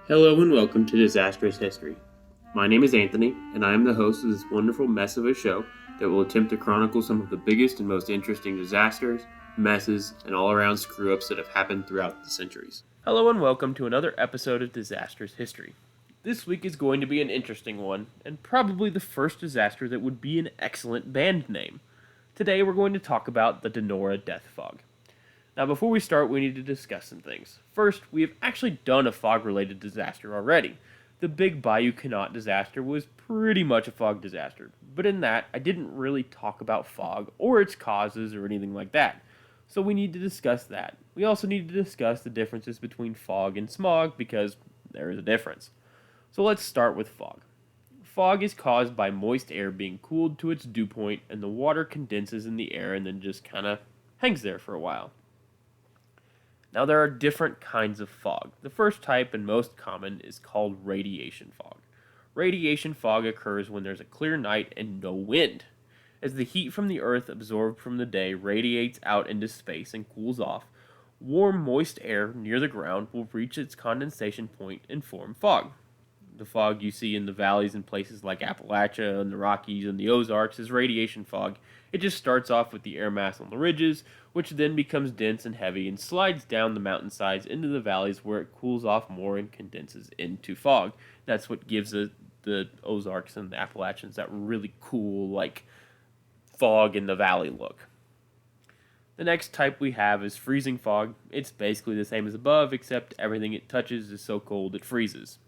Hello and welcome to Disastrous History. My name is Anthony, and I am the host of this wonderful mess of a show that will attempt to chronicle some of the biggest and most interesting disasters, messes, and all-around screw-ups that have happened throughout the centuries. Hello and welcome to another episode of Disastrous History. This week is going to be an interesting one, and probably the first disaster that would be an excellent band name. Today we're going to talk about the Donora Death Fog. Now before we start, we need to discuss some things. First, we have actually done a fog-related disaster already. The Big Bayou Canot disaster was pretty much a fog disaster, but in that, I didn't really talk about fog or its causes or anything like that. So we need to discuss that. We also need to discuss the differences between fog and smog because there is a difference. So let's start with fog. Fog is caused by moist air being cooled to its dew point and the water condenses in the air and then just kind of hangs there for a while. Now there are different kinds of fog. The first type and most common is called radiation fog. Radiation fog occurs when there's a clear night and no wind. As the heat from the earth absorbed from the day radiates out into space and cools off, warm moist air near the ground will reach its condensation point and form fog. The fog you see in the valleys in places like Appalachia and the Rockies and the Ozarks is radiation fog. It just starts off with the air mass on the ridges, which then becomes dense and heavy and slides down the mountainsides into the valleys where it cools off more and condenses into fog. That's what gives the Ozarks and the Appalachians that really cool, like, fog in the valley look. The next type we have is freezing fog. It's basically the same as above, except everything it touches is so cold it freezes.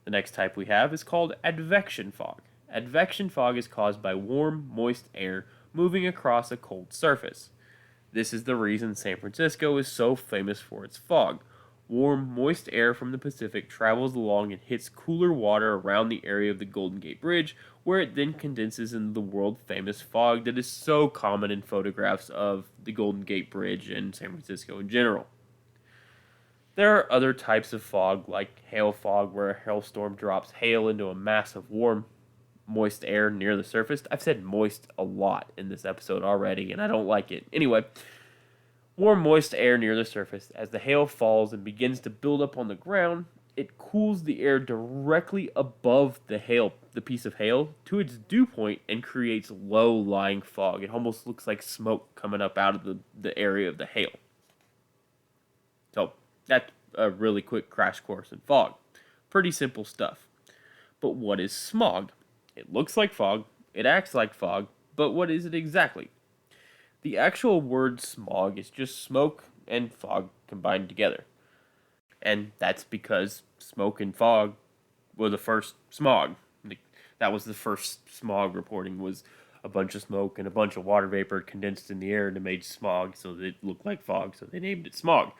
The next type we have is called advection fog. Advection fog is caused by warm, moist air moving across a cold surface. This is the reason San Francisco is so famous for its fog. Warm, moist air from the Pacific travels along and hits cooler water around the area of the Golden Gate Bridge, where it then condenses into the world-famous fog that is so common in photographs of the Golden Gate Bridge and San Francisco in general. There are other types of fog, like hail fog, where a hailstorm drops hail into a mass of warm, moist air near the surface. I've said moist a lot in this episode already, and I don't like it. Anyway, warm, moist air near the surface. As the hail falls and begins to build up on the ground, it cools the air directly above the piece of hail, to its dew point and creates low-lying fog. It almost looks like smoke coming up out of the area of the hail. So, that's a really quick crash course in fog. Pretty simple stuff. But what is smog? It looks like fog, it acts like fog, but what is it exactly? The actual word smog is just smoke and fog combined together. And that's because smoke and fog were the first smog. That was the first smog reporting, was a bunch of smoke and a bunch of water vapor condensed in the air and it made smog, so it looked like fog, so they named it smog.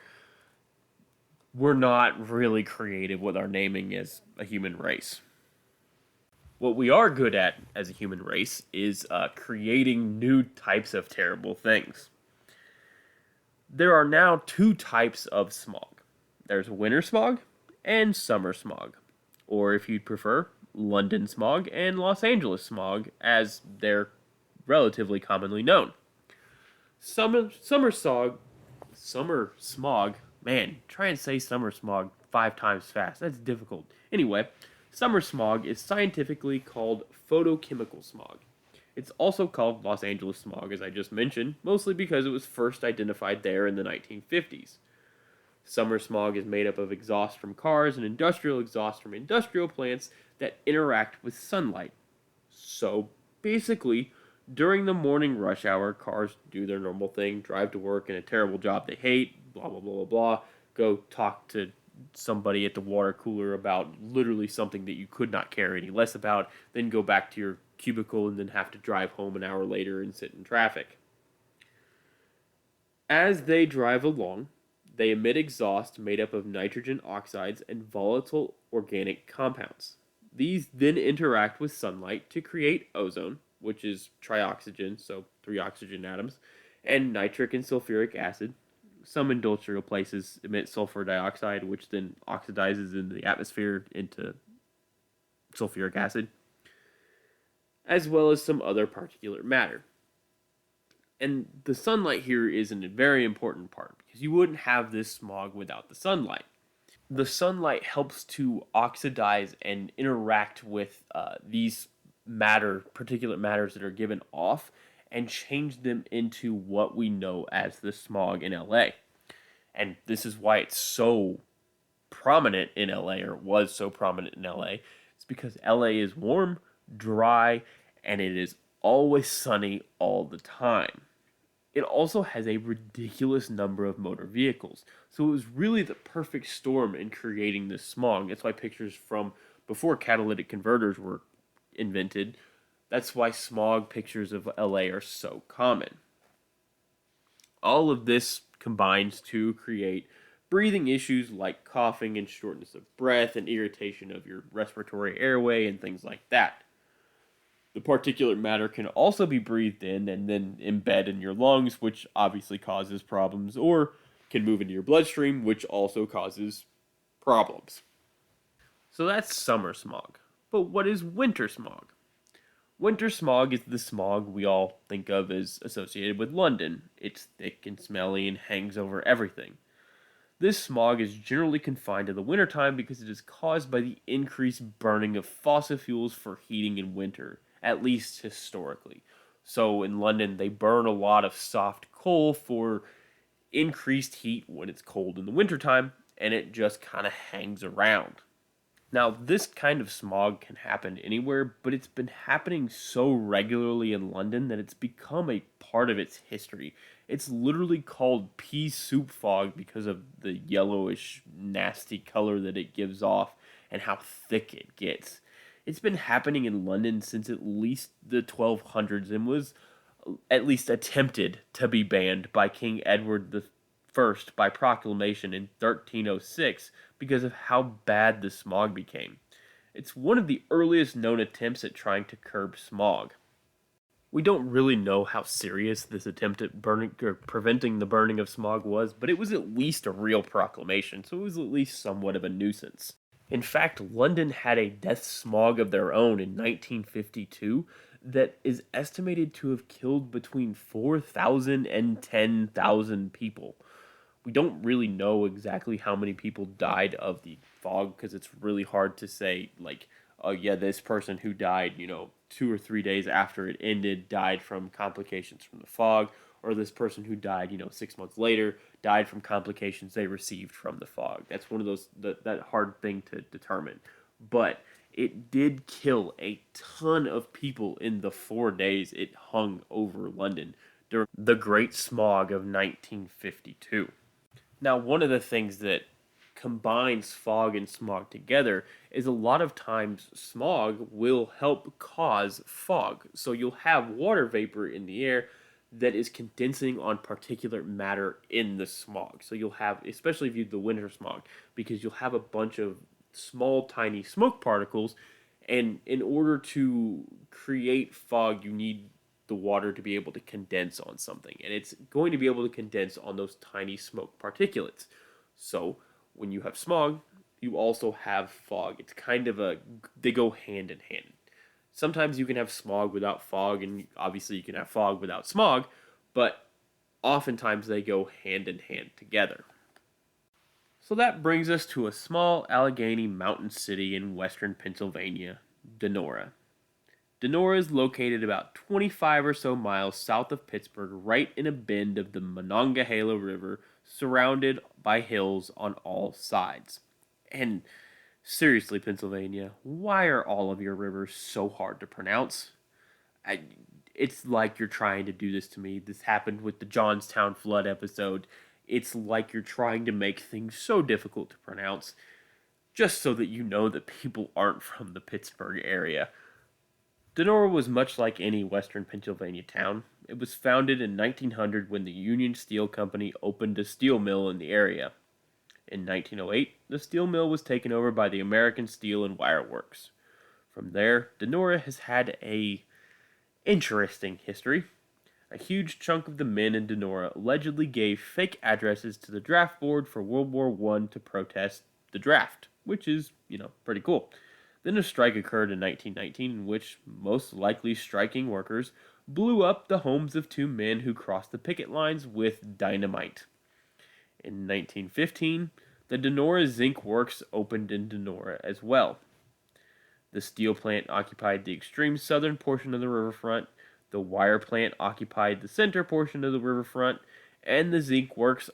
We're not really creative with our naming as a human race. What we are good at as a human race is creating new types of terrible things. There are now two types of smog. There's winter smog and summer smog, or if you'd prefer, London smog and Los Angeles smog, as they're relatively commonly known. Summer smog. Man, try and say summer smog 5 times fast. That's difficult. Anyway, summer smog is scientifically called photochemical smog. It's also called Los Angeles smog, as I just mentioned, mostly because it was first identified there in the 1950s. Summer smog is made up of exhaust from cars and industrial exhaust from industrial plants that interact with sunlight. So, basically, during the morning rush hour, cars do their normal thing, drive to work in a terrible job they hate, blah, blah, blah, blah, blah, go talk to somebody at the water cooler about literally something that you could not care any less about, then go back to your cubicle and then have to drive home an hour later and sit in traffic. As they drive along, they emit exhaust made up of nitrogen oxides and volatile organic compounds. These then interact with sunlight to create ozone, which is trioxygen, so 3 oxygen atoms, and nitric and sulfuric acid. Some industrial places emit sulfur dioxide, which then oxidizes in the atmosphere into sulfuric acid, as well as some other particulate matter. And the sunlight here is a very important part, because you wouldn't have this smog without the sunlight. The sunlight helps to oxidize and interact with these particulate matters that are given off, and change them into what we know as the smog in LA. And this is why it's so prominent in LA, or was so prominent in LA. It's because LA is warm, dry, and it is always sunny all the time. It also has a ridiculous number of motor vehicles. So it was really the perfect storm in creating this smog. That's why pictures from before catalytic converters were invented, that's why smog pictures of LA are so common. All of this combines to create breathing issues like coughing and shortness of breath and irritation of your respiratory airway and things like that. The particulate matter can also be breathed in and then embed in your lungs, which obviously causes problems, or can move into your bloodstream, which also causes problems. So that's summer smog. But what is winter smog? Winter smog is the smog we all think of as associated with London. It's thick and smelly and hangs over everything. This smog is generally confined to the wintertime because it is caused by the increased burning of fossil fuels for heating in winter, at least historically. So in London, they burn a lot of soft coal for increased heat when it's cold in the wintertime, and it just kind of hangs around. Now, this kind of smog can happen anywhere, but it's been happening so regularly in London that it's become a part of its history. It's literally called pea soup fog because of the yellowish, nasty color that it gives off and how thick it gets. It's been happening in London since at least the 1200s and was at least attempted to be banned by King Edward I by proclamation in 1306 because of how bad the smog became. It's one of the earliest known attempts at trying to curb smog. We don't really know how serious this attempt at preventing the burning of smog was, but it was at least a real proclamation, so it was at least somewhat of a nuisance. In fact, London had a death smog of their own in 1952 that is estimated to have killed between 4,000 and 10,000 people. We don't really know exactly how many people died of the fog because it's really hard to say, like, oh yeah, this person who died, 2 or 3 days after it ended died from complications from the fog, or this person who died, 6 months later died from complications they received from the fog. That's one of those, that hard thing to determine. But it did kill a ton of people in the 4 days it hung over London during the Great Smog of 1952. Now, one of the things that combines fog and smog together is a lot of times smog will help cause fog. So you'll have water vapor in the air that is condensing on particulate matter in the smog. So you'll have, especially if you do the winter smog, because you'll have a bunch of small, tiny smoke particles, and in order to create fog, you need the water to be able to condense on something, and it's going to be able to condense on those tiny smoke particulates. So when you have smog, you also have fog. It's kind of they go hand in hand. Sometimes you can have smog without fog, and obviously you can have fog without smog, but oftentimes they go hand in hand together. So that brings us to a small Allegheny mountain city in western Pennsylvania, Donora. Donora is located about 25 or so miles south of Pittsburgh, right in a bend of the Monongahela River, surrounded by hills on all sides. And seriously, Pennsylvania, why are all of your rivers so hard to pronounce? It's like you're trying to do this to me. This happened with the Johnstown flood episode. It's like you're trying to make things so difficult to pronounce, just so that you know that people aren't from the Pittsburgh area. Donora was much like any western Pennsylvania town. It was founded in 1900 when the Union Steel Company opened a steel mill in the area. In 1908, the steel mill was taken over by the American Steel and Wire Works. From there, Donora has had a interesting history. A huge chunk of the men in Donora allegedly gave fake addresses to the draft board for World War I to protest the draft, which is, pretty cool. Then a strike occurred in 1919 in which most likely striking workers blew up the homes of two men who crossed the picket lines with dynamite. In 1915, The Donora Zinc Works opened in Donora as well. The steel plant occupied the extreme southern portion of the riverfront, the wire plant occupied the center portion of the riverfront, and the zinc works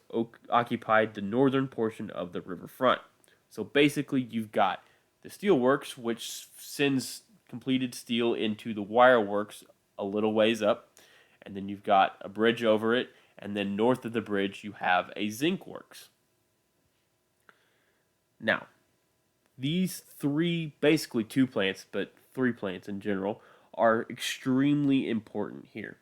occupied the northern portion of the riverfront. So basically, you've got the steel works, which sends completed steel into the wire works a little ways up, and then you've got a bridge over it, and then north of the bridge, you have a zinc works. Now, these three, basically two plants, but three plants in general, are extremely important here.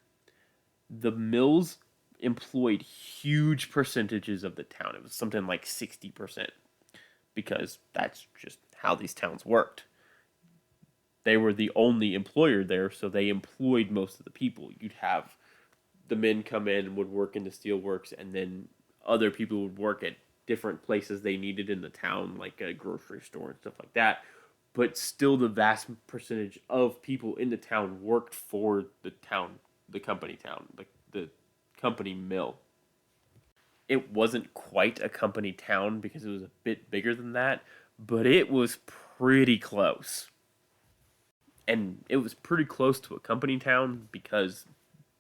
The mills employed huge percentages of the town. It was something like 60%, because that's just how these towns worked. They were the only employer there, so they employed most of the people. You'd have the men come in and would work in the steel works, and then other people would work at different places they needed in the town, like a grocery store and stuff like that. But still, the vast percentage of people in the town worked for the town, the company town, the company mill. It wasn't quite a company town because it was a bit bigger than that, but it was pretty close. And it was pretty close to a company town because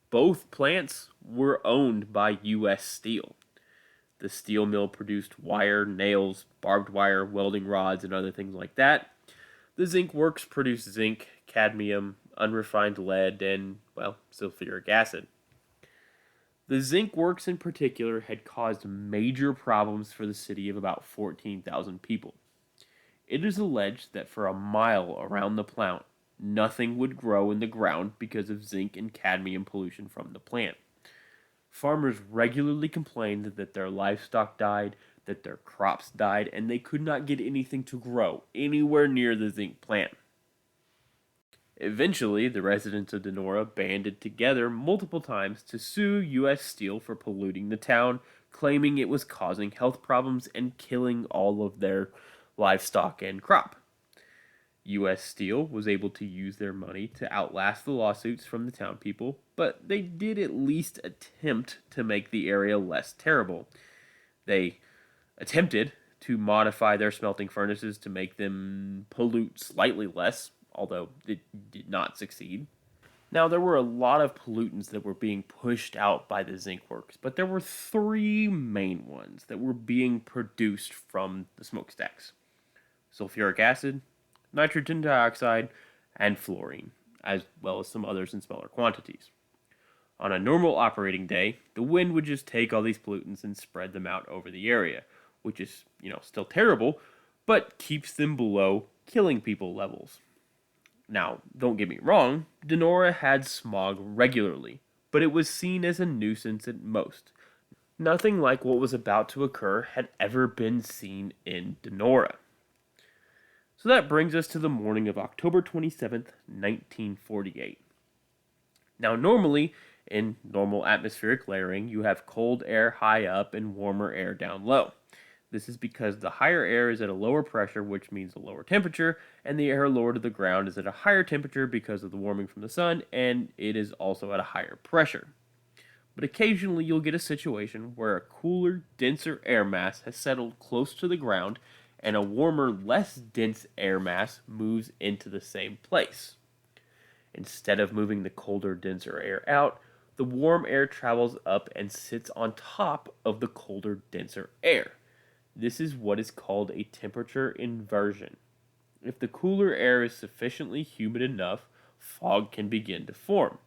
both plants were owned by U.S. Steel. The steel mill produced wire, nails, barbed wire, welding rods, and other things like that. The zinc works produced zinc, cadmium, unrefined lead, and, well, sulfuric acid. The zinc works in particular had caused major problems for the city of about 14,000 people. It is alleged that for a mile around the plant, nothing would grow in the ground because of zinc and cadmium pollution from the plant. Farmers regularly complained that their livestock died, that their crops died, and they could not get anything to grow anywhere near the zinc plant. Eventually, the residents of Donora banded together multiple times to sue U.S. Steel for polluting the town, claiming it was causing health problems and killing all of their livestock and crop. U.S. Steel was able to use their money to outlast the lawsuits from the town people, but they did at least attempt to make the area less terrible. They attempted to modify their smelting furnaces to make them pollute slightly less, although it did not succeed. Now, there were a lot of pollutants that were being pushed out by the zinc works, but there were three main ones that were being produced from the smokestacks: sulfuric acid, nitrogen dioxide, and fluorine, as well as some others in smaller quantities. On a normal operating day, the wind would just take all these pollutants and spread them out over the area, which is, still terrible, but keeps them below killing people levels. Now, don't get me wrong, Donora had smog regularly, but it was seen as a nuisance at most. Nothing like what was about to occur had ever been seen in Donora. So that brings us to the morning of October 27th, 1948. Now, normally, in normal atmospheric layering, you have cold air high up and warmer air down low. This is because the higher air is at a lower pressure, which means a lower temperature, and the air lower to the ground is at a higher temperature because of the warming from the sun, and it is also at a higher pressure. But occasionally you'll get a situation where a cooler, denser air mass has settled close to the ground, and a warmer, less dense air mass moves into the same place. Instead of moving the colder, denser air out, the warm air travels up and sits on top of the colder, denser air. This is what is called a temperature inversion. If the cooler air is sufficiently humid enough, fog can begin to form.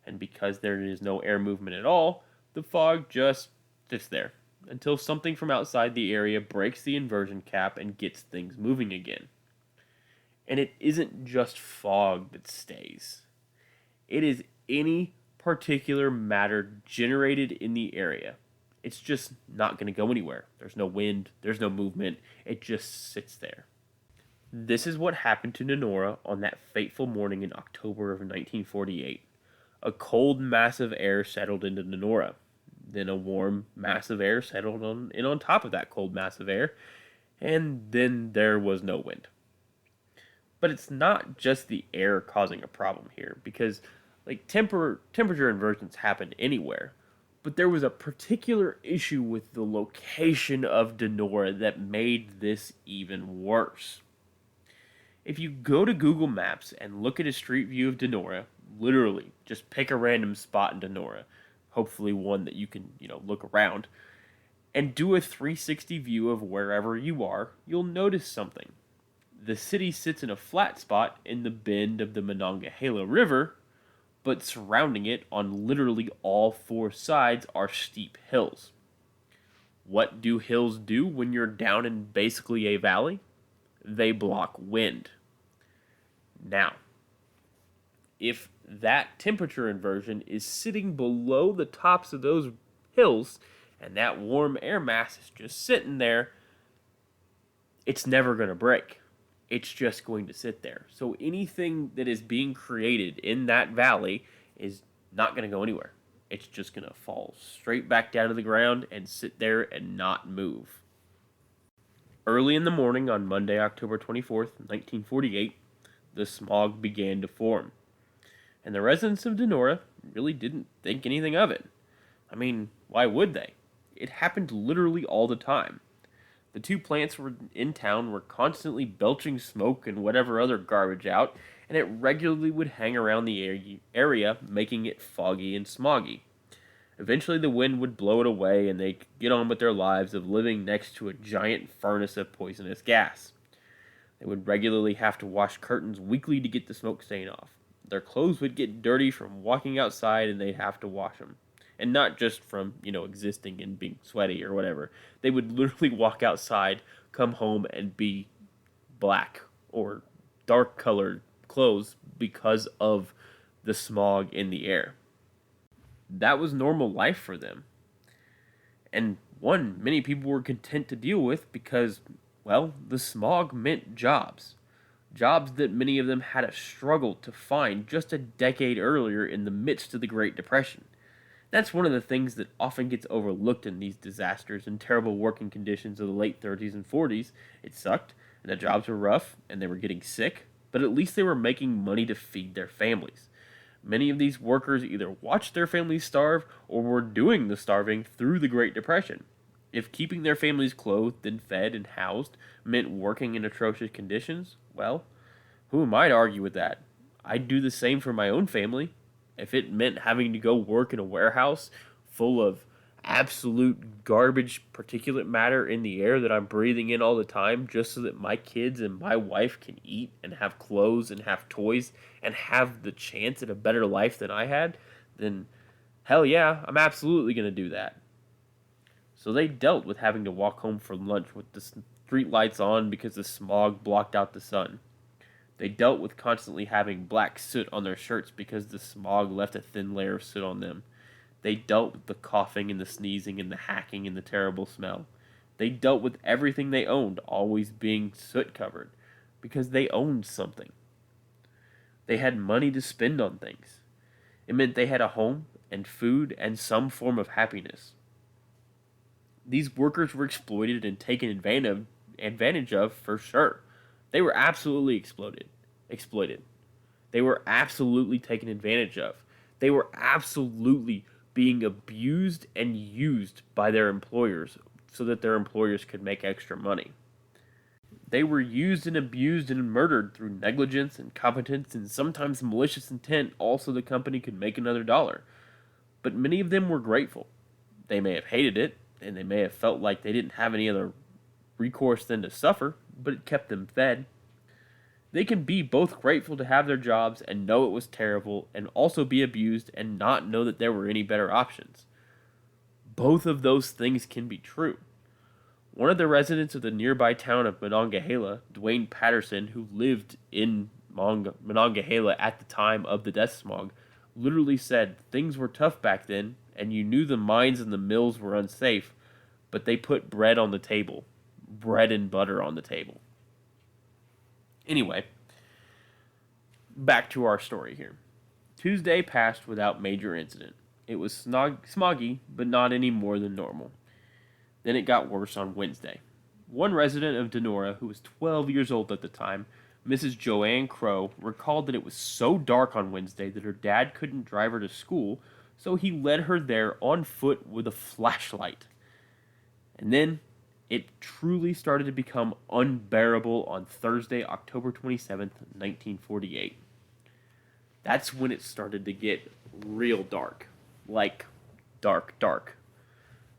And because there is no air movement at all, the fog just sits there until something from outside the area breaks the inversion cap and gets things moving again. And it isn't just fog that stays. It is any particular matter generated in the area. It's just not going to go anywhere. There's no wind, there's no movement, it just sits there. This is what happened to Donora on that fateful morning in October of 1948. A cold mass of air settled into Donora. Then a warm mass of air settled on top of that cold mass of air, and then there was no wind. But it's not just the air causing a problem here, because temperature inversions happen anywhere, But there was a particular issue with the location of Donora that made this even worse. If you go to Google Maps and look at a street view of Donora, literally just pick a random spot in Donora, hopefully one that you can, look around, and do a 360 view of wherever you are, you'll notice something. The city sits in a flat spot in the bend of the Monongahela River, but surrounding it on literally all four sides are steep hills. What do hills do when you're down in basically a valley? They block wind. Now, if that temperature inversion is sitting below the tops of those hills and that warm air mass is just sitting there, it's never going to break. It's just going to sit there. So anything that is being created in that valley is not going to go anywhere. It's just going to fall straight back down to the ground and sit there and not move. Early in the morning on Monday, October 24th, 1948, the smog began to form. And the residents of Donora really didn't think anything of it. I mean, why would they? It happened literally all the time. The two plants in town were constantly belching smoke and whatever other garbage out, and it regularly would hang around the area, making it foggy and smoggy. Eventually the wind would blow it away, and they could get on with their lives of living next to a giant furnace of poisonous gas. They would regularly have to wash curtains weekly to get the smoke stain off. Their clothes would get dirty from walking outside, and they'd have to wash them. And not just from, existing and being sweaty or whatever. They would literally walk outside, come home, and be black or dark colored clothes because of the smog in the air. That was normal life for them. And one many people were content to deal with because, well, the smog meant jobs. Jobs that many of them had a struggle to find just a decade earlier in the midst of the Great Depression. That's one of the things that often gets overlooked in these disasters and terrible working conditions of the late 30s and 40s. It sucked, and the jobs were rough, and they were getting sick, but at least they were making money to feed their families. Many of these workers either watched their families starve or were doing the starving through the Great Depression. If keeping their families clothed and fed and housed meant working in atrocious conditions, well, who am I to argue with that? I'd do the same for my own family. If it meant having to go work in a warehouse full of absolute garbage particulate matter in the air that I'm breathing in all the time just so that my kids and my wife can eat and have clothes and have toys and have the chance at a better life than I had, then hell yeah, I'm absolutely going to do that. So they dealt with having to walk home for lunch with the street lights on because the smog blocked out the sun. They dealt with constantly having black soot on their shirts because the smog left a thin layer of soot on them. They dealt with the coughing and the sneezing and the hacking and the terrible smell. They dealt with everything they owned always being soot covered because they owned something. They had money to spend on things. It meant they had a home and food and some form of happiness. These workers were exploited and taken advantage of for sure. They were absolutely exploited. They were absolutely taken advantage of. They were absolutely being abused and used by their employers so that their employers could make extra money. They were used and abused and murdered through negligence, incompetence, and sometimes malicious intent, all so the company could make another dollar. But many of them were grateful. They may have hated it, and they may have felt like they didn't have any other recourse than to suffer, but it kept them fed. They can be both grateful to have their jobs and know it was terrible, and also be abused and not know that there were any better options. Both of those things can be true. One of the residents of the nearby town of Monongahela, Dwayne Patterson, who lived in Monongahela at the time of the death smog, literally said things were tough back then, and you knew the mines and the mills were unsafe, but they put bread on the table. Bread and butter on the table. Anyway, back to our story here. Tuesday passed without major incident. It was smoggy, but not any more than normal. Then it got worse on Wednesday. One resident of Donora, who was 12 years old at the time, Mrs. Joanne Crow, recalled that it was so dark on Wednesday that her dad couldn't drive her to school, so he led her there on foot with a flashlight. And then it truly started to become unbearable on Thursday, October 27th, 1948. That's when it started to get real dark. Like, dark, dark.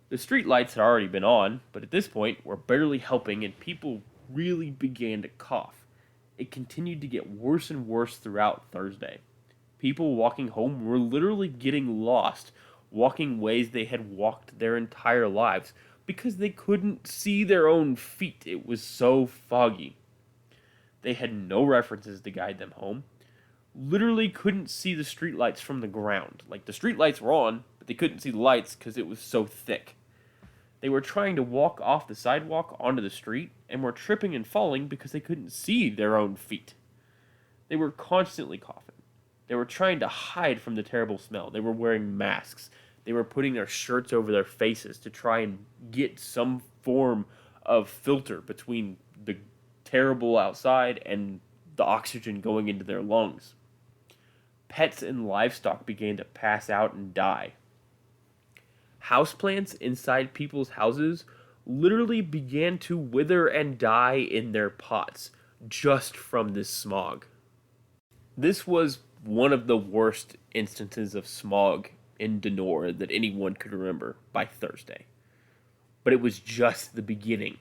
The street lights had already been on, but at this point were barely helping and people really began to cough. It continued to get worse and worse throughout Thursday. People walking home were literally getting lost, walking ways they had walked their entire lives because they couldn't see their own feet. It was so foggy. They had no references to guide them home. Literally couldn't see the streetlights from the ground. Like, the streetlights were on, but they couldn't see the lights because it was so thick. They were trying to walk off the sidewalk onto the street and were tripping and falling because they couldn't see their own feet. They were constantly coughing. They were trying to hide from the terrible smell. They were wearing masks. They were putting their shirts over their faces to try and get some form of filter between the terrible outside and the oxygen going into their lungs. Pets and livestock began to pass out and die. Houseplants inside people's houses literally began to wither and die in their pots just from this smog. This was one of the worst instances of smog in Donora that anyone could remember by Thursday. But it was just the beginning.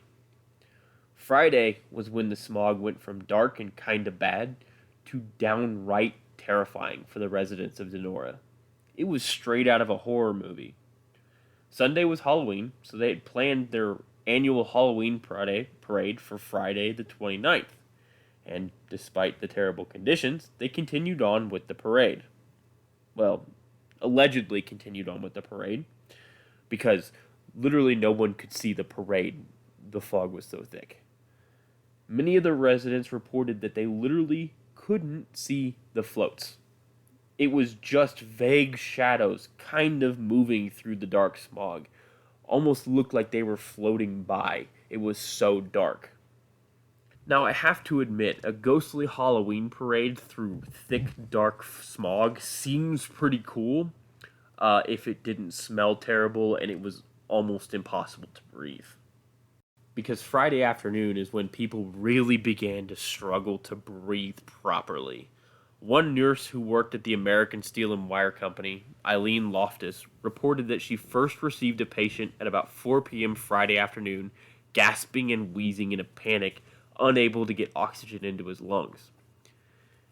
Friday was when the smog went from dark and kinda bad to downright terrifying for the residents of Donora. It was straight out of a horror movie. Sunday was Halloween, so they had planned their annual Halloween parade for Friday the 29th. And despite the terrible conditions, they continued on with the parade. Well, allegedly continued on with the parade, because literally no one could see the parade. The fog was so thick. Many of the residents reported that they literally couldn't see the floats. It was just vague shadows kind of moving through the dark smog. Almost looked like they were floating by. It was so dark. Now, I have to admit, a ghostly Halloween parade through thick, dark smog seems pretty cool if it didn't smell terrible and it was almost impossible to breathe. Because Friday afternoon is when people really began to struggle to breathe properly. One nurse who worked at the American Steel and Wire Company, Eileen Loftus, reported that she first received a patient at about 4 p.m. Friday afternoon, gasping and wheezing in a panic, unable to get oxygen into his lungs.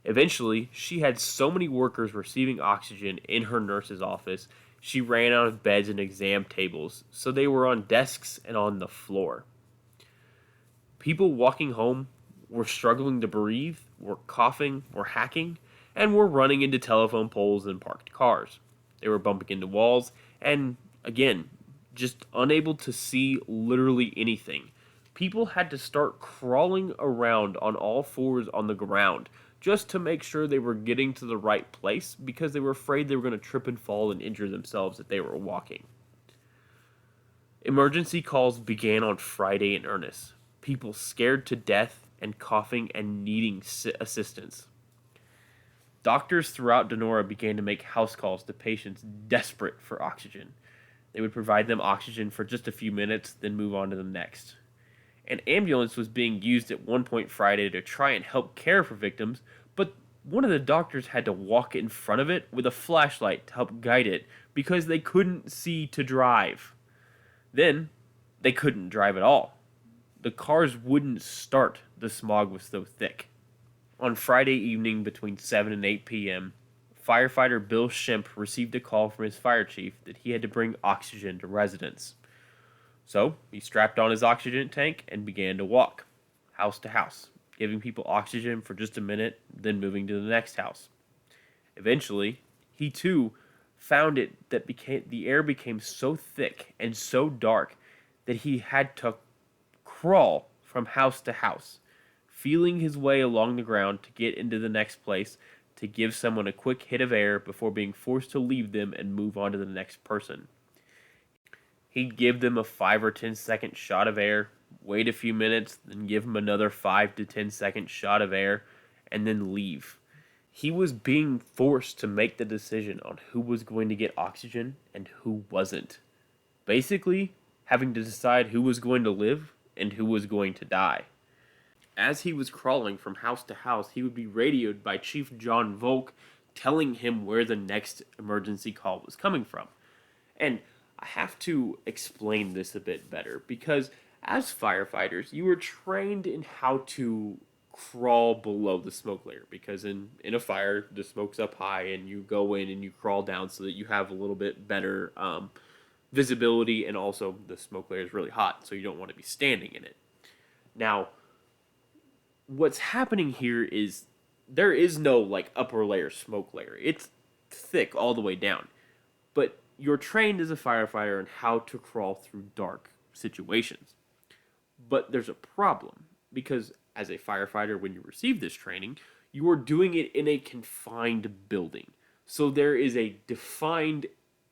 Eventually, she had so many workers receiving oxygen in her nurse's office, she ran out of beds and exam tables, so they were on desks and on the floor. People walking home were struggling to breathe, were coughing, were hacking, and were running into telephone poles and parked cars. They were bumping into walls, and again, just unable to see literally anything. People had to start crawling around on all fours on the ground just to make sure they were getting to the right place because they were afraid they were going to trip and fall and injure themselves if they were walking. Emergency calls began on Friday in earnest. People scared to death and coughing and needing assistance. Doctors throughout Donora began to make house calls to patients desperate for oxygen. They would provide them oxygen for just a few minutes, then move on to the next. An ambulance was being used at one point Friday to try and help care for victims, but one of the doctors had to walk in front of it with a flashlight to help guide it because they couldn't see to drive. Then, they couldn't drive at all. The cars wouldn't start, the smog was so thick. On Friday evening between 7 and 8 p.m., firefighter Bill Shemp received a call from his fire chief that he had to bring oxygen to residents. So, he strapped on his oxygen tank and began to walk, house to house, giving people oxygen for just a minute, then moving to the next house. Eventually, he too found that the air became so thick and so dark that he had to crawl from house to house, feeling his way along the ground to get into the next place to give someone a quick hit of air before being forced to leave them and move on to the next person. He'd give them a 5 or 10 second shot of air, wait a few minutes, then give them another 5 to 10 second shot of air, and then leave. He was being forced to make the decision on who was going to get oxygen and who wasn't. Basically, having to decide who was going to live and who was going to die. As he was crawling from house to house, he would be radioed by Chief John Volk telling him where the next emergency call was coming from. And I have to explain this a bit better because as firefighters, you were trained in how to crawl below the smoke layer because in a fire, the smoke's up high and you go in and you crawl down so that you have a little bit better visibility, and also the smoke layer is really hot, so you don't want to be standing in it. Now, what's happening here is there is no like upper layer smoke layer. It's thick all the way down. But you're trained as a firefighter on how to crawl through dark situations. But there's a problem because as a firefighter, when you receive this training, you are doing it in a confined building. So there is a defined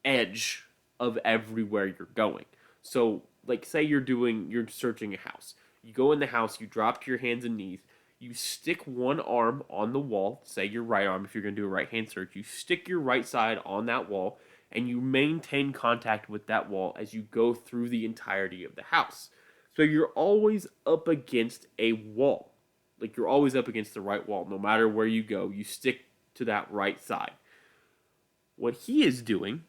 edge of everywhere you're going. So like say you're searching a house. You go in the house, you drop to your hands and knees, you stick one arm on the wall, say your right arm if you're going to do a right hand search, you stick your right side on that wall and you maintain contact with that wall as you go through the entirety of the house. So you're always up against a wall. Like you're always up against the right wall. No matter where you go, you stick to that right side. What he is doing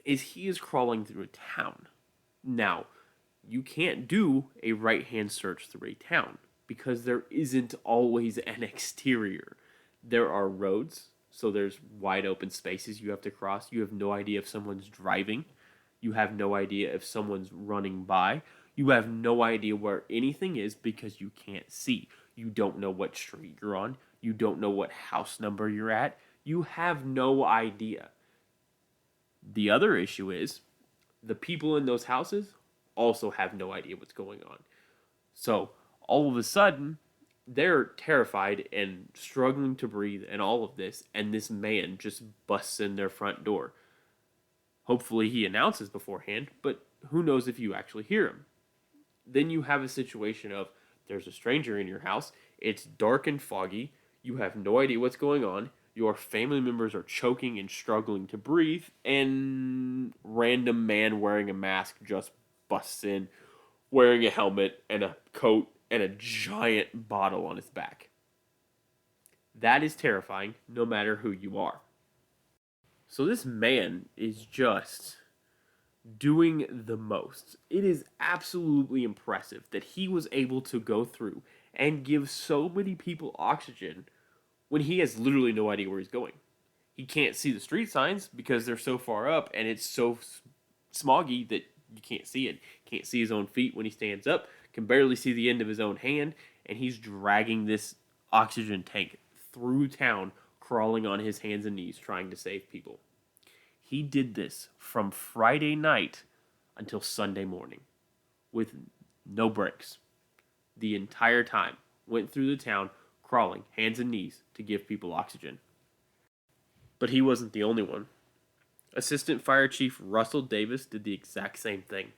is he is crawling through a town. Now, you can't do a right-hand search through a town because there isn't always an exterior. There are roads, so there's wide open spaces you have to cross. You have no idea if someone's driving. You have no idea if someone's running by. You have no idea where anything is because you can't see. You don't know what street you're on. You don't know what house number you're at. You have no idea. The other issue is the people in those houses also have no idea what's going on. So all of a sudden, they're terrified and struggling to breathe and all of this, and this man just busts in their front door. Hopefully he announces beforehand, but who knows if you actually hear him. Then you have a situation of there's a stranger in your house, it's dark and foggy, you have no idea what's going on, your family members are choking and struggling to breathe, and random man wearing a mask just busts in, wearing a helmet and a coat and a giant bottle on his back. That is terrifying, no matter who you are. So this man is just doing the most. It is absolutely impressive that he was able to go through and give so many people oxygen when he has literally no idea where he's going. He can't see the street signs because they're so far up and it's so smoggy that you can't see it. Can't see his own feet when he stands up, can barely see the end of his own hand, and he's dragging this oxygen tank through town, crawling on his hands and knees, trying to save people. He did this from Friday night until Sunday morning, with no breaks. The entire time, went through the town, crawling, hands and knees, to give people oxygen. But he wasn't the only one. Assistant Fire Chief Russell Davis did the exact same thing.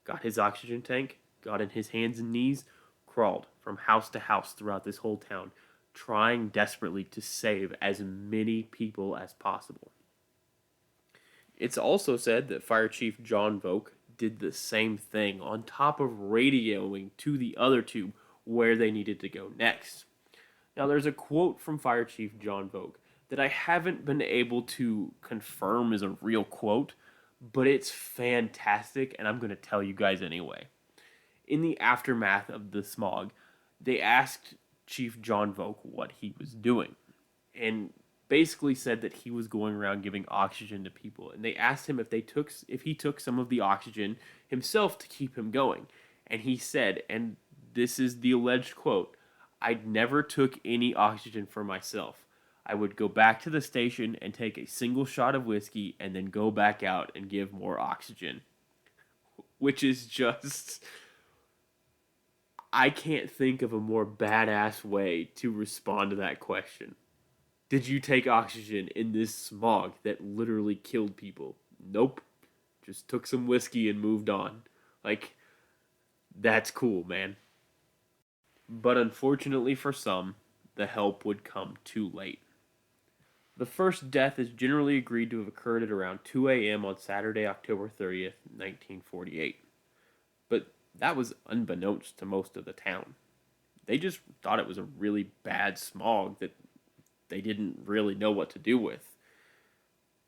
Got his oxygen tank, got in his hands and knees, crawled from house to house throughout this whole town, trying desperately to save as many people as possible. It's also said that Fire Chief John Volk did the same thing on top of radioing to the other two where they needed to go next. Now there's a quote from Fire Chief John Volk that I haven't been able to confirm is a real quote, but it's fantastic and I'm going to tell you guys anyway. In the aftermath of the smog, they asked Chief John Volk what he was doing and basically said that he was going around giving oxygen to people, and they asked him if he took some of the oxygen himself to keep him going, and he said, and this is the alleged quote, "I never took any oxygen for myself. I would go back to the station and take a single shot of whiskey and then go back out and give more oxygen." Which is just, I can't think of a more badass way to respond to that question. Did you take oxygen in this smog that literally killed people? Nope. Just took some whiskey and moved on. Like, that's cool, man. But unfortunately for some, the help would come too late. The first death is generally agreed to have occurred at around 2 a.m. on Saturday, October 30th, 1948. But that was unbeknownst to most of the town. They just thought it was a really bad smog that they didn't really know what to do with.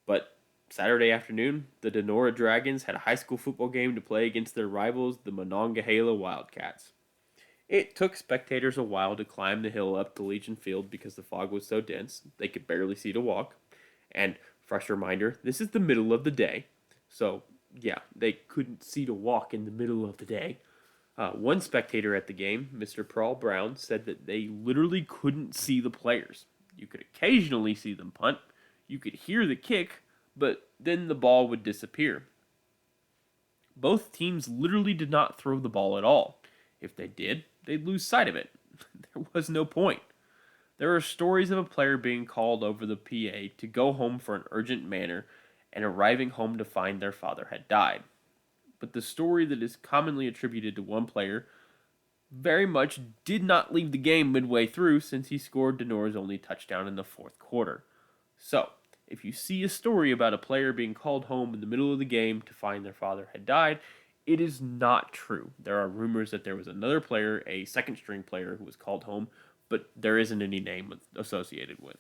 But Saturday afternoon, the Donora Dragons had a high school football game to play against their rivals, the Monongahela Wildcats. It took spectators a while to climb the hill up to Legion Field because the fog was so dense they could barely see to walk. And, fresh reminder, this is the middle of the day. So, yeah, they couldn't see to walk in the middle of the day. One spectator at the game, Mr. Paul Brown, said that they literally couldn't see the players. You could occasionally see them punt, you could hear the kick, but then the ball would disappear. Both teams literally did not throw the ball at all. If they did, they'd lose sight of it. There was no point. There are stories of a player being called over the PA to go home for an urgent manner and arriving home to find their father had died. But the story that is commonly attributed to one player very much did not leave the game midway through, since he scored Denora's only touchdown in the fourth quarter. So, if you see a story about a player being called home in the middle of the game to find their father had died, it is not true. There are rumors that there was another player, a second-string player, who was called home, but there isn't any name associated with.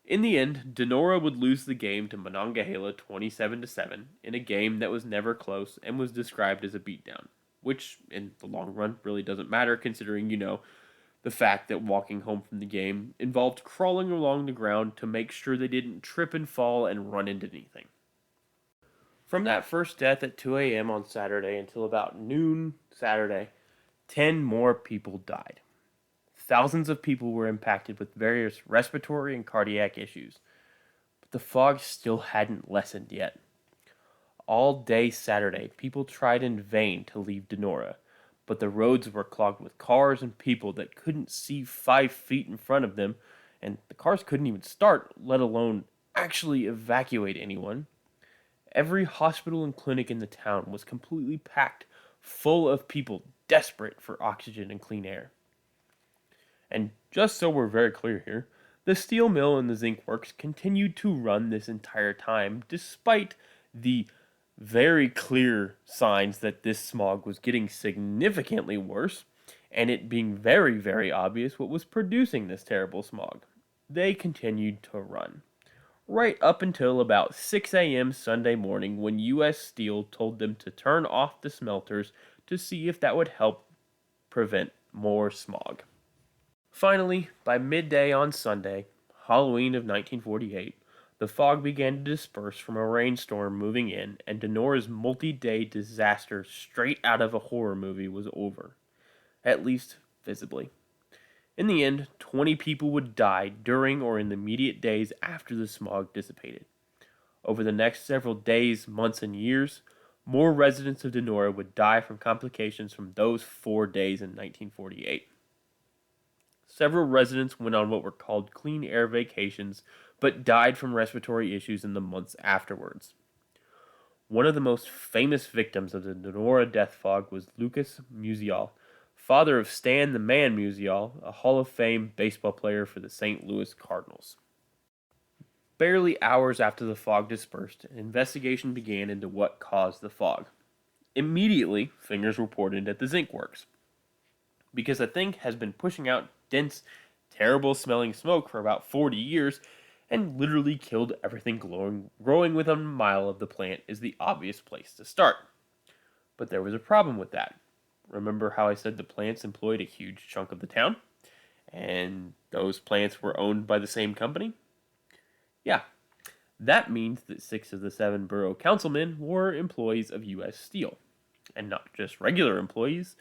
In the end, Donora would lose the game to Monongahela 27-7 in a game that was never close and was described as a beatdown, which, in the long run, really doesn't matter considering, the fact that walking home from the game involved crawling along the ground to make sure they didn't trip and fall and run into anything. From that first death at 2 a.m. on Saturday until about noon Saturday, 10 more people died. Thousands of people were impacted with various respiratory and cardiac issues, but the fog still hadn't lessened yet. All day Saturday, people tried in vain to leave Donora, but the roads were clogged with cars and people that couldn't see 5 feet in front of them, and the cars couldn't even start, let alone actually evacuate anyone. Every hospital and clinic in the town was completely packed, full of people desperate for oxygen and clean air. And just so we're very clear here, the steel mill and the zinc works continued to run this entire time, despite the very clear signs that this smog was getting significantly worse, and it being very, very obvious what was producing this terrible smog. They continued to run. Right up until about 6 a.m. Sunday morning, when U.S. Steel told them to turn off the smelters to see if that would help prevent more smog. Finally, by midday on Sunday, Halloween of 1948, the fog began to disperse from a rainstorm moving in, and Denora's multi-day disaster straight out of a horror movie was over, at least visibly. In the end, 20 people would die during or in the immediate days after the smog dissipated. Over the next several days, months, and years, more residents of Donora would die from complications from those 4 days in 1948. Several residents went on what were called clean air vacations, but died from respiratory issues in the months afterwards. One of the most famous victims of the Donora Death Fog was Lucas Musial, father of Stan the Man Musial, a Hall of Fame baseball player for the St. Louis Cardinals. Barely hours after the fog dispersed, an investigation began into what caused the fog. Immediately, fingers were pointed at the zinc works, because the thing has been pushing out dense, terrible-smelling smoke for about 40 years, and literally killed everything growing within a mile of the plant is the obvious place to start. But there was a problem with that. Remember how I said the plants employed a huge chunk of the town? And those plants were owned by the same company? Yeah. That means that 6 of the 7 borough councilmen were employees of U.S. Steel. And not just regular employees,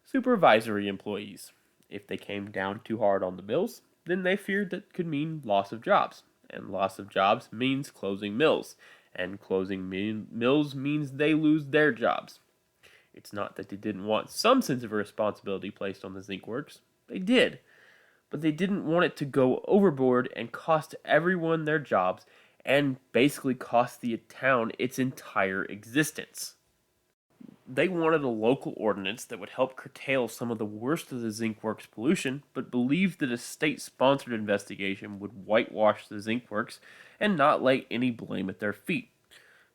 supervisory employees. If they came down too hard on the mills, then they feared that could mean loss of jobs. And loss of jobs means closing mills. And closing mills means they lose their jobs. It's not that they didn't want some sense of responsibility placed on the zinc works. They did. But they didn't want it to go overboard and cost everyone their jobs and basically cost the town its entire existence. they wanted a local ordinance that would help curtail some of the worst of the zinc works pollution, but believed that a state-sponsored investigation would whitewash the zinc works and not lay any blame at their feet.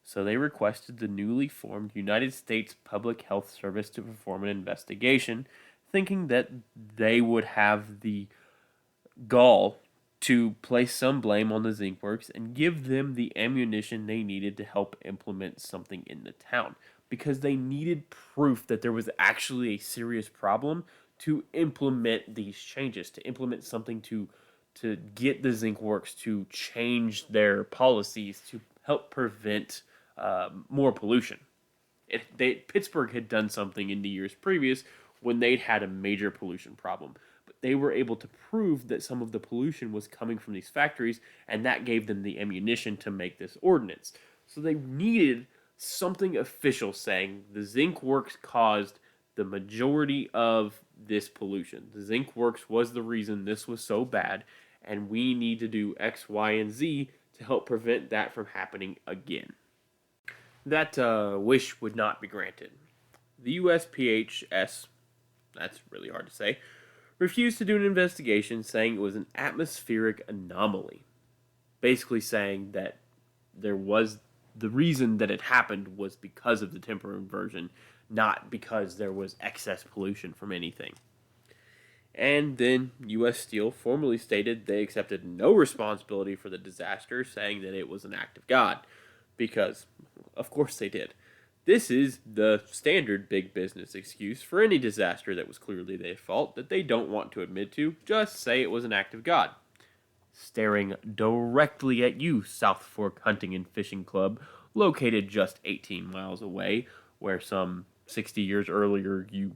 So they requested the newly formed United States Public Health Service to perform an investigation, thinking that they would have the gall to place some blame on the zinc works and give them the ammunition they needed to help implement something in the town, because they needed proof that there was actually a serious problem to implement these changes, to implement something to get the zinc works to change their policies to help prevent more pollution. Pittsburgh had done something in the years previous when they'd had a major pollution problem, but they were able to prove that some of the pollution was coming from these factories, and that gave them the ammunition to make this ordinance. So they needed something official saying the zinc works caused the majority of this pollution. The zinc works was the reason this was so bad, and we need to do X, Y, and Z to help prevent that from happening again. That wish would not be granted. The USPHS, that's really hard to say, refused to do an investigation, saying it was an atmospheric anomaly. Basically saying that there was the reason that it happened was because of the temper inversion, not because there was excess pollution from anything. And then U.S. Steel formally stated they accepted no responsibility for the disaster, saying that it was an act of God. Because, of course they did. This is the standard big business excuse for any disaster that was clearly their fault that they don't want to admit to. Just say it was an act of God. Staring directly at you, South Fork Hunting and Fishing Club, located just 18 miles away, where some 60 years earlier you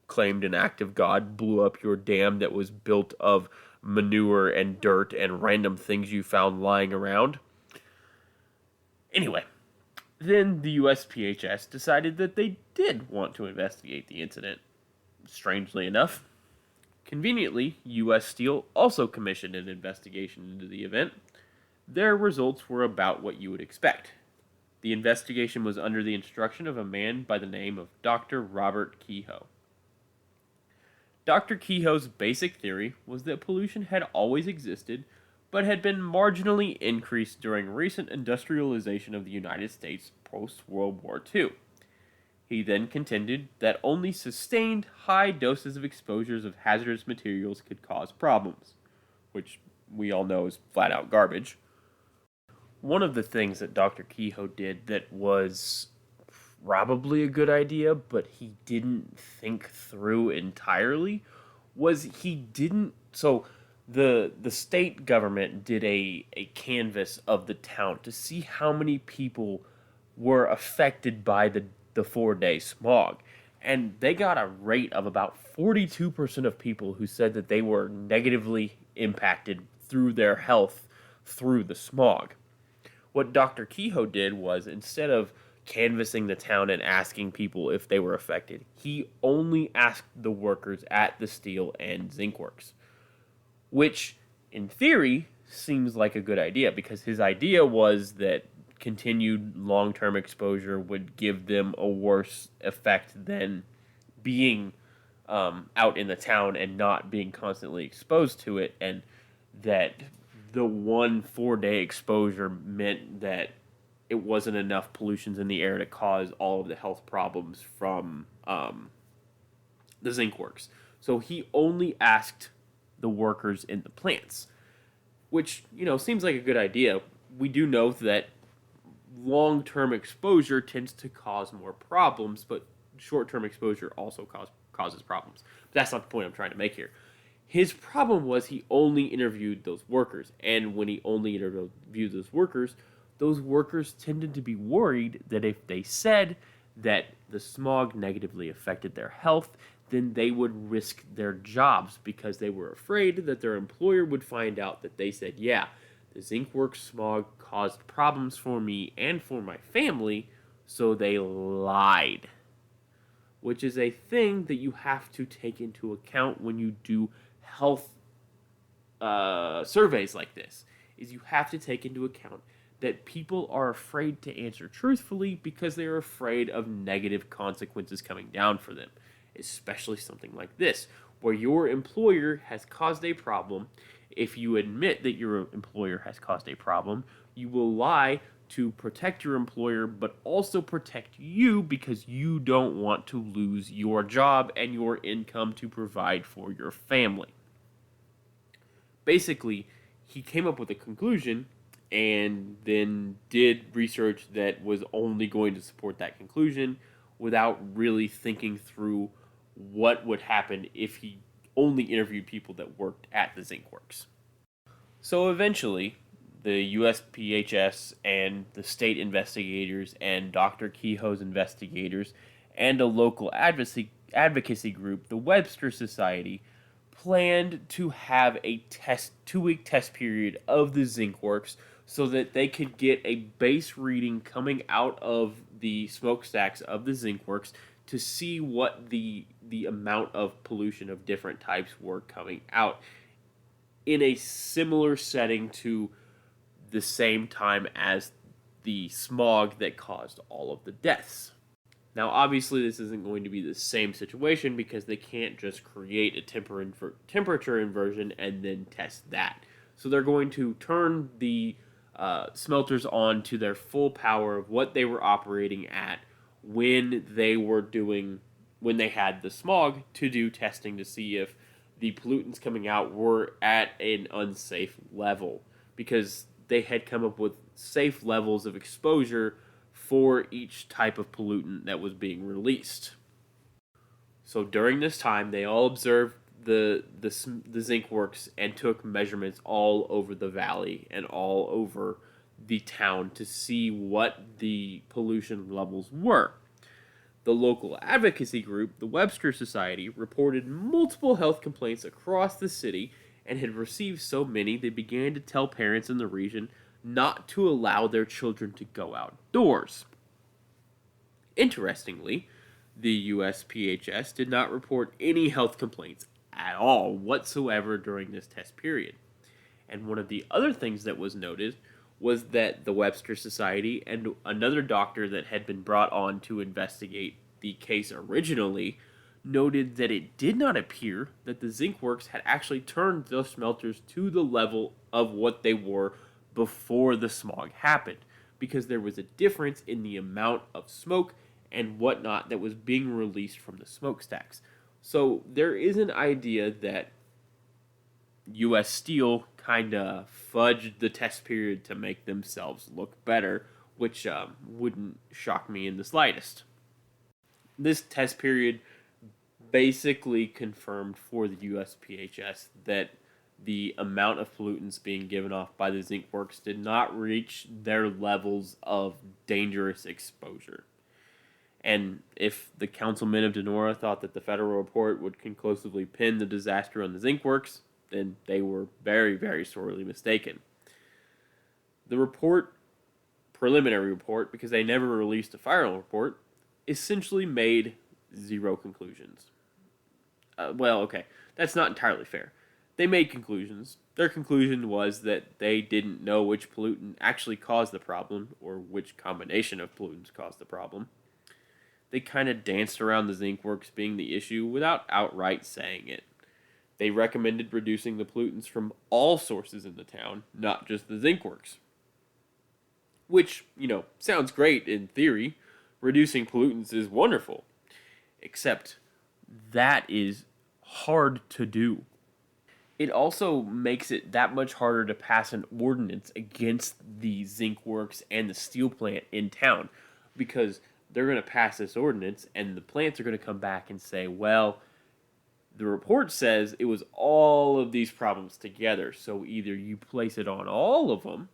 claimed an act of God blew up your dam that was built of manure and dirt and random things you found lying around. Anyway, then the USPHS decided that they did want to investigate the incident. Strangely enough, conveniently, U.S. Steel also commissioned an investigation into the event. Their results were about what you would expect. The investigation was under the instruction of a man by the name of Dr. Robert Kehoe. Dr. Kehoe's basic theory was that pollution had always existed, but had been marginally increased during recent industrialization of the United States post-World War II. He then contended that only sustained high doses of exposures of hazardous materials could cause problems, which we all know is flat out garbage. One of the things that Dr. Kehoe did that was probably a good idea, but he didn't think through entirely, was he didn't... So the state government did a canvass of the town to see how many people were affected by the 4-day smog. And they got a rate of about 42% of people who said that they were negatively impacted through their health through the smog. What Dr. Kehoe did was, instead of canvassing the town and asking people if they were affected, he only asked the workers at the steel and zinc works. Which, in theory, seems like a good idea, because his idea was that continued long-term exposure would give them a worse effect than being out in the town and not being constantly exposed to it, and that the 4-day exposure meant that it wasn't enough pollutions in the air to cause all of the health problems from the zinc works. So he only asked the workers in the plants, which, seems like a good idea. We do know that long-term exposure tends to cause more problems, but short-term exposure also causes problems. But that's not the point I'm trying to make here. His problem was he only interviewed those workers, and when he only interviewed those workers tended to be worried that if they said that the smog negatively affected their health, then they would risk their jobs, because they were afraid that their employer would find out that they said, yeah, the zinc works smog caused problems for me and for my family, so they lied. Which is a thing that you have to take into account when you do health surveys like this, is you have to take into account that people are afraid to answer truthfully because they are afraid of negative consequences coming down for them, especially something like this, where your employer has caused a problem. If you admit that your employer has caused a problem, you will lie to protect your employer, but also protect you because you don't want to lose your job and your income to provide for your family. Basically, he came up with a conclusion and then did research that was only going to support that conclusion without really thinking through what would happen if he only interviewed people that worked at the zinc works. So eventually, the USPHS and the state investigators and Dr. Kehoe's investigators and a local advocacy group, the Webster Society, planned to have a 2-week test period of the zinc works so that they could get a base reading coming out of the smokestacks of the zinc works to see what the amount of pollution of different types were coming out in a similar setting to the same time as the smog that caused all of the deaths. Now, obviously, this isn't going to be the same situation because they can't just create a temperature inversion and then test that. So they're going to turn the smelters on to their full power of what they were operating at when they had the smog, to do testing to see if the pollutants coming out were at an unsafe level, because they had come up with safe levels of exposure for each type of pollutant that was being released. So during this time, they all observed the zinc works and took measurements all over the valley and all over the town to see what the pollution levels were. The local advocacy group, the Webster Society, reported multiple health complaints across the city and had received so many they began to tell parents in the region not to allow their children to go outdoors. Interestingly, the USPHS did not report any health complaints at all whatsoever during this test period. And one of the other things that was noted was that the Webster Society and another doctor that had been brought on to investigate the case originally noted that it did not appear that the zinc works had actually turned those smelters to the level of what they were before the smog happened, because there was a difference in the amount of smoke and whatnot that was being released from the smokestacks. So there is an idea that U.S. Steel kind of fudged the test period to make themselves look better, which wouldn't shock me in the slightest. This test period basically confirmed for the USPHS that the amount of pollutants being given off by the zinc works did not reach their levels of dangerous exposure. And if the councilmen of Donora thought that the federal report would conclusively pin the disaster on the zinc works, then they were very, very sorely mistaken. The preliminary report, because they never released a final report, essentially made zero conclusions. That's not entirely fair. They made conclusions. Their conclusion was that they didn't know which pollutant actually caused the problem, or which combination of pollutants caused the problem. They kind of danced around the zinc works being the issue without outright saying it. They recommended reducing the pollutants from all sources in the town, not just the zinc works. Which, sounds great in theory. Reducing pollutants is wonderful. Except that is hard to do. It also makes it that much harder to pass an ordinance against the zinc works and the steel plant in town, because they're going to pass this ordinance and the plants are going to come back and say, well, the report says it was all of these problems together, so either you place it on all of them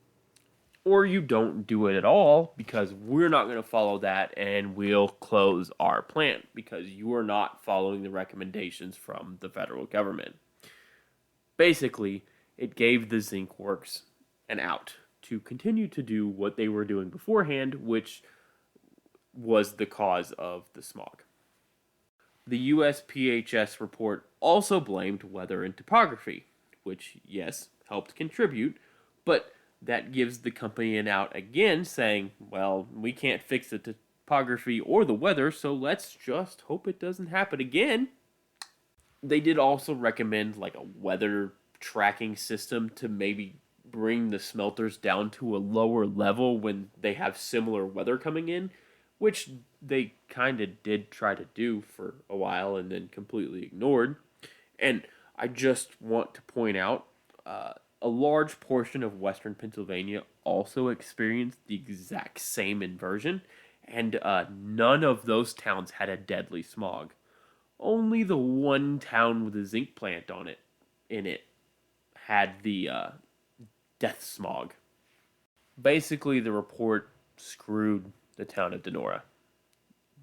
or you don't do it at all, because we're not going to follow that and we'll close our plant because you are not following the recommendations from the federal government. Basically, it gave the zinc works an out to continue to do what they were doing beforehand, which was the cause of the smog. The USPHS report also blamed weather and topography, which, yes, helped contribute, but that gives the company an out again, saying, well, we can't fix the topography or the weather, so let's just hope it doesn't happen again. They did also recommend like a weather tracking system to maybe bring the smelters down to a lower level when they have similar weather coming in, which they kind of did try to do for a while and then completely ignored. And I just want to point out a large portion of western Pennsylvania also experienced the exact same inversion, and none of those towns had a deadly smog. Only the one town with a zinc plant in it had the death smog. Basically, the report screwed the town of Donora.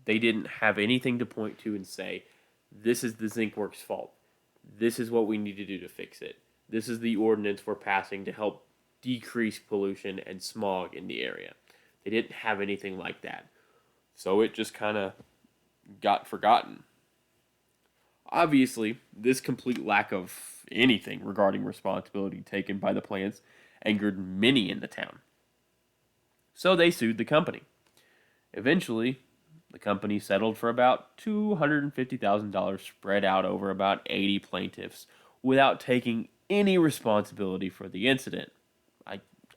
They didn't have anything to point to and say, this is the zinc works fault. This is what we need to do to fix it. This is the ordinance we're passing to help decrease pollution and smog in the area. They didn't have anything like that. So it just kind of got forgotten. Obviously, this complete lack of anything regarding responsibility taken by the plants angered many in the town. So they sued the company. Eventually, the company settled for about $250,000 spread out over about 80 plaintiffs without taking any responsibility for the incident.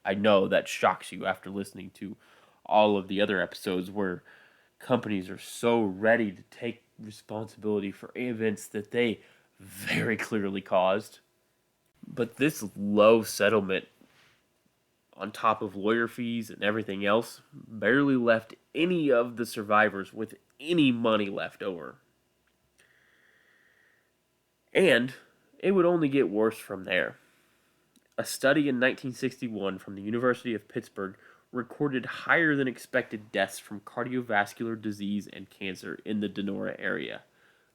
I know that shocks you after listening to all of the other episodes where companies are so ready to take responsibility for events that they very clearly caused. But this low settlement, on top of lawyer fees and everything else, barely left any of the survivors with any money left over. And it would only get worse from there. A study in 1961 from the University of Pittsburgh recorded higher than expected deaths from cardiovascular disease and cancer in the Donora area.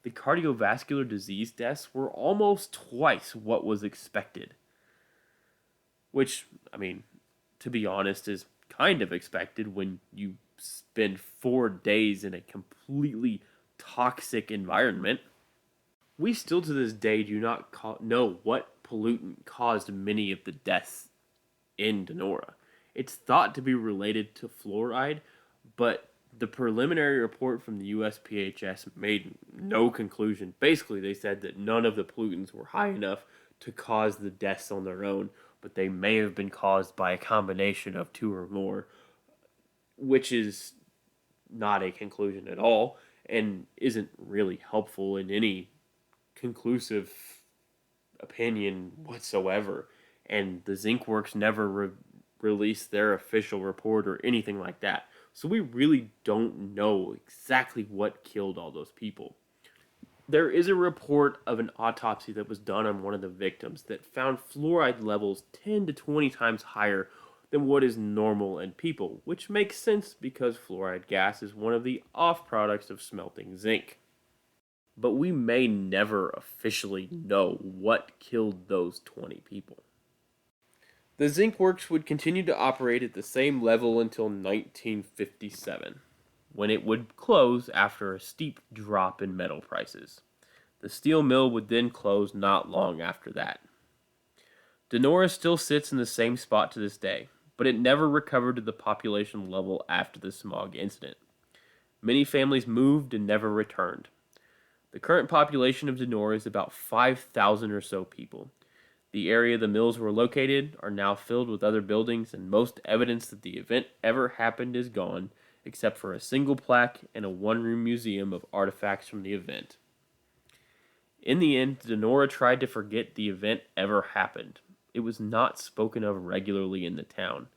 The cardiovascular disease deaths were almost twice what was expected. Which, I mean, to be honest, is kind of expected when you spend 4 days in a completely toxic environment. We still to this day do not know what pollutant caused many of the deaths in Donora. It's thought to be related to fluoride, but the preliminary report from the USPHS made no conclusion. Basically, they said that none of the pollutants were high enough to cause the deaths on their own, but they may have been caused by a combination of two or more, which is not a conclusion at all and isn't really helpful in any conclusive opinion whatsoever. And the Zinc Works never released their official report or anything like that. So we really don't know exactly what killed all those people. There is a report of an autopsy that was done on one of the victims that found fluoride levels 10 to 20 times higher than what is normal in people, which makes sense because fluoride gas is one of the off-products of smelting zinc. But we may never officially know what killed those 20 people. The Zinc Works would continue to operate at the same level until 1957, when it would close after a steep drop in metal prices. The steel mill would then close not long after that. Donora still sits in the same spot to this day, but it never recovered to the population level after the smog incident. Many families moved and never returned. The current population of Donora is about 5,000 or so people. The area the mills were located are now filled with other buildings, and most evidence that the event ever happened is gone, except for a single plaque and a one-room museum of artifacts from the event. In the end, Donora tried to forget the event ever happened. It was not spoken of regularly in the town,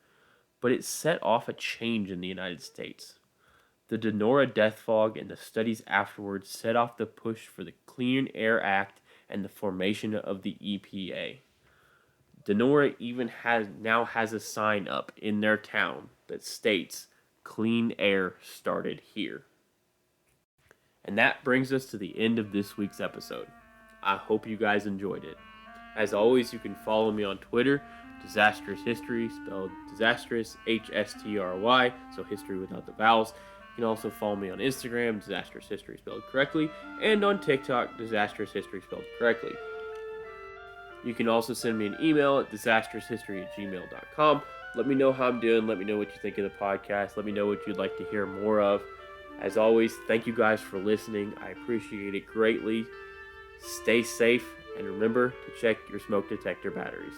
but it set off a change in the United States. The Donora Death Fog and the studies afterwards set off the push for the Clean Air Act and the formation of the EPA. Donora even now has a sign up in their town that states, "Clean air started here." And that brings us to the end of this week's episode. I hope you guys enjoyed it. As always, you can follow me on Twitter, Disastrous History, spelled disastrous, HSTRY, so history without the vowels. You can also follow me on Instagram, Disastrous History spelled correctly, and on TikTok, Disastrous History spelled correctly. You can also send me an email at disastroushistory@gmail.com, Let me know how I'm doing. Let me know what you think of the podcast. Let me know what you'd like to hear more of. As always, thank you guys for listening. I appreciate it greatly. Stay safe, and remember to check your smoke detector batteries.